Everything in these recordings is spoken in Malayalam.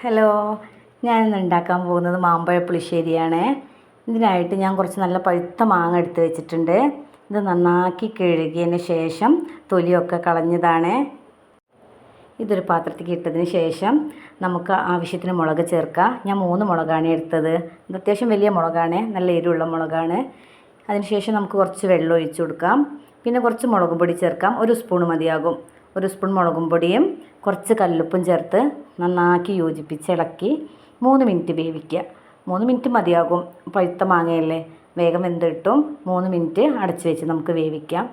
ഹലോ, ഞാനിന്ന് ഉണ്ടാക്കാൻ പോകുന്നത് മാമ്പഴ പുളിശ്ശേരിയാണ്. ഇതിനായിട്ട് ഞാൻ കുറച്ച് നല്ല പഴുത്ത മാങ്ങ എടുത്ത് വെച്ചിട്ടുണ്ട്. ഇത് നന്നാക്കി കഴുകിയതിന് ശേഷം തൊലിയൊക്കെ കളഞ്ഞതാണ്. ഇതൊരു പാത്രത്തിലേക്ക് ഇട്ടതിന് ശേഷം നമുക്ക് ആവശ്യത്തിന് മുളക് ചേർക്കാം. ഞാൻ 3 മുളകാണ് എടുത്തത്. ഇത് അത്യാവശ്യം വലിയ മുളകാണ്, നല്ല എരിവുള്ള മുളകാണ്. അതിനുശേഷം നമുക്ക് കുറച്ച് വെള്ളം ഒഴിച്ചു കൊടുക്കാം. പിന്നെ കുറച്ച് മുളക് പൊടി ചേർക്കാം. 1 സ്പൂൺ മതിയാകും. 1 സ്പൂൺ മുളകും പൊടിയും കുറച്ച് കല്ലുപ്പും ചേർത്ത് നന്നാക്കി യോജിപ്പിച്ച് ഇളക്കി 3 മിനിറ്റ് വേവിക്കുക. 3 മിനിറ്റ് മതിയാകും. പഴുത്ത മാങ്ങയല്ലേ, വേഗം വെന്ത് കിട്ടും. 3 മിനിറ്റ് അടച്ച് വെച്ച് നമുക്ക് വേവിക്കാം.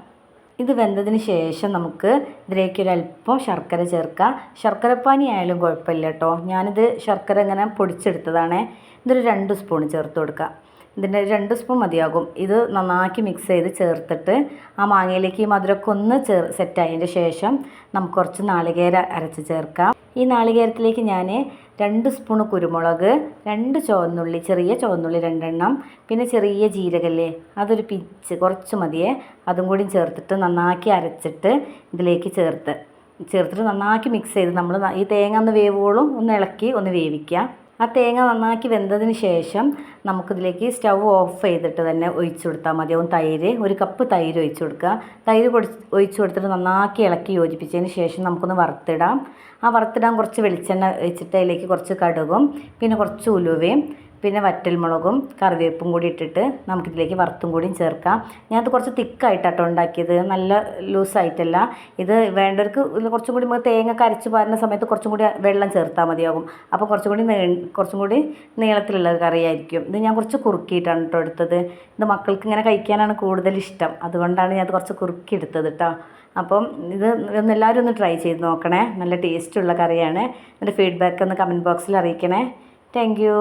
ഇത് വെന്തതിന് ശേഷം നമുക്ക് ഇതിലേക്ക് ഒരല്പം ശർക്കര ചേർക്കാം. ശർക്കരപ്പാനി ആയാലും കുഴപ്പമില്ല കേട്ടോ. ഞാനിത് ശർക്കര ഇങ്ങനെ പൊടിച്ചെടുത്തതാണ്. ഇതൊരു 2 സ്പൂൺ ചേർത്ത് കൊടുക്കാം. ഇതിൻ്റെ 2 സ്പൂൺ മതിയാകും. ഇത് നന്നാക്കി മിക്സ് ചെയ്ത് ചേർത്തിട്ട് ആ മാങ്ങയിലേക്ക് ഈ മധുരമൊക്കെ ഒന്ന് സെറ്റായതിൻ്റെ ശേഷം നമുക്ക് കുറച്ച് നാളികേരം അരച്ച് ചേർക്കാം. ഈ നാളികേരത്തിലേക്ക് ഞാൻ 2 സ്പൂൺ കുരുമുളക്, 2 ചുവന്നുള്ളി, ചെറിയ ചുവന്നുള്ളി 2 എണ്ണം, പിന്നെ ചെറിയ ജീരകല്ലേ അതൊരു പിച്ച് കുറച്ച് മതിയേ, അതും കൂടി ചേർത്തിട്ട് നന്നാക്കി അരച്ചിട്ട് ഇതിലേക്ക് ചേർത്തിട്ട് നന്നാക്കി മിക്സ് ചെയ്ത് നമ്മൾ ഈ തേങ്ങ ഒന്ന് വേവുകയോളം ഒന്ന് ഇളക്കി ഒന്ന് വേവിക്കുക. ആ തേങ്ങ നന്നാക്കി വെന്തതിന് ശേഷം നമുക്കിതിലേക്ക് സ്റ്റൗ ഓഫ് ചെയ്തിട്ട് തന്നെ ഒഴിച്ചു കൊടുത്താൽ മതിയാവും. തൈര്, 1 കപ്പ് തൈര് ഒഴിച്ചു കൊടുക്കുക. തൈര് ഒഴിച്ചു കൊടുത്തിട്ട് നന്നാക്കി ഇളക്കി യോജിപ്പിച്ചതിന് ശേഷം നമുക്കൊന്ന് വറുത്തിടാം. ആ വറുത്തിടാൻ കുറച്ച് വെളിച്ചെണ്ണ വെച്ചിട്ട് അതിലേക്ക് കുറച്ച് കടുകും പിന്നെ കുറച്ച് ഉലുവയും പിന്നെ വറ്റൽമുളകും കറിവേപ്പും കൂടി ഇട്ടിട്ട് നമുക്കിതിലേക്ക് വറുത്തും കൂടിയും ചേർക്കാം. ഞാനത് കുറച്ച് തിക്കായിട്ടാട്ടോ ഉണ്ടാക്കിയത്, നല്ല ലൂസായിട്ടല്ല. ഇത് വേണ്ടവർക്ക് കുറച്ചും കൂടി തേങ്ങ അരച്ച് പാരുന്ന സമയത്ത് കുറച്ചും കൂടി വെള്ളം ചേർത്താൽ മതിയാകും. അപ്പോൾ കുറച്ചും കൂടി നീളത്തിലുള്ള കറിയായിരിക്കും. ഇത് ഞാൻ കുറച്ച് കുറുക്കിയിട്ടാണ് കേട്ടോ എടുത്തത്. ഇത് മക്കൾക്ക് ഇങ്ങനെ കഴിക്കാനാണ് കൂടുതൽ ഇഷ്ടം, അതുകൊണ്ടാണ് ഞാൻ കുറച്ച് കുറുക്കി എടുത്തത് കേട്ടോ. അപ്പം ഇത് എല്ലാവരും ഒന്ന് ട്രൈ ചെയ്ത് നോക്കണേ. നല്ല ടേസ്റ്റുള്ള കറിയാണ്. എൻ്റെ ഫീഡ്ബാക്ക് ഒന്ന് കമൻറ്റ് ബോക്സിൽ അറിയിക്കണേ. Thank you.